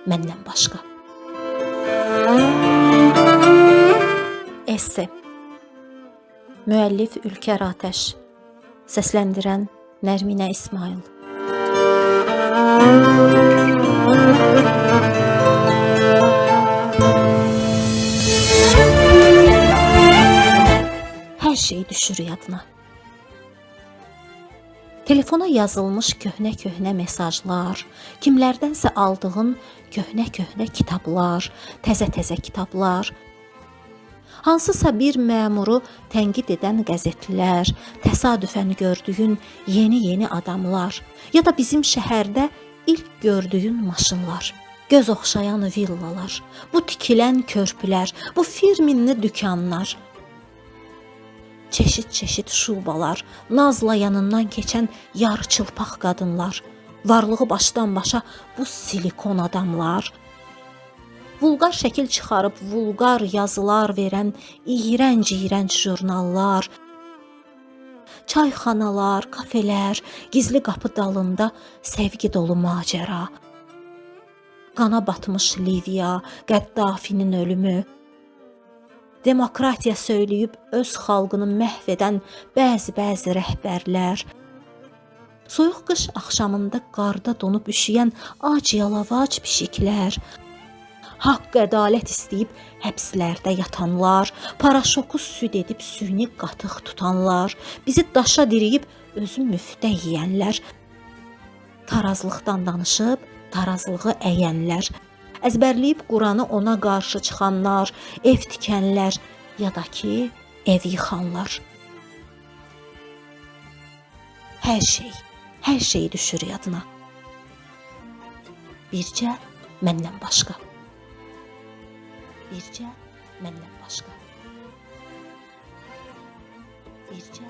məndən başqa. Esse. Müəllif Ülkər Atəş. Səsləndirən Nərminə İsmail. Hər şey düşür yadına. Telefona yazılmış köhnə mesajlar, kimlərdənsə aldığın köhnə kitablar, təzə kitablar, hansısa bir məmuru tənqid edən qəzetlər, təsadüfən gördüyün yeni adamlar, ya da bizim şəhərdə ilk gördüyün maşınlar, göz oxşayan villalar, bu tikilən körpülər, bu firminli dükanlar, çeşit şubalar, nazla yanından keçən yarıçılpaq qadınlar, varlığı başdan başa bu silikon adamlar, vulqar şəkil çıxarıb vulqar yazılar verən iyrənc jurnallar, çayxanalar, kafelər, gizli qapı dalında sevgi dolu macəra, qana batmış Liviya, Qəddafinin ölümü, demokratiya söyləyib öz xalqını məhv edən bəzi rəhbərlər, soyuq qış axşamında qarda donub üşüyən ac-yalavac pişiklər, haqq ədalət istəyib həbslərdə yatanlar, paraşoku süd edib süni qatıq tutanlar, bizi daşa diriyib özü müftə yeyənlər, tarazlıqdan danışıb tarazlığı əyənlər, əzbərləyib Quranı ona qarşı çıxanlar, ev tikənlər, ya da ki, ev yıxanlar. Hər şey düşür yadına. Bircə məndən başqa. Bircə məndən başqa. Bircə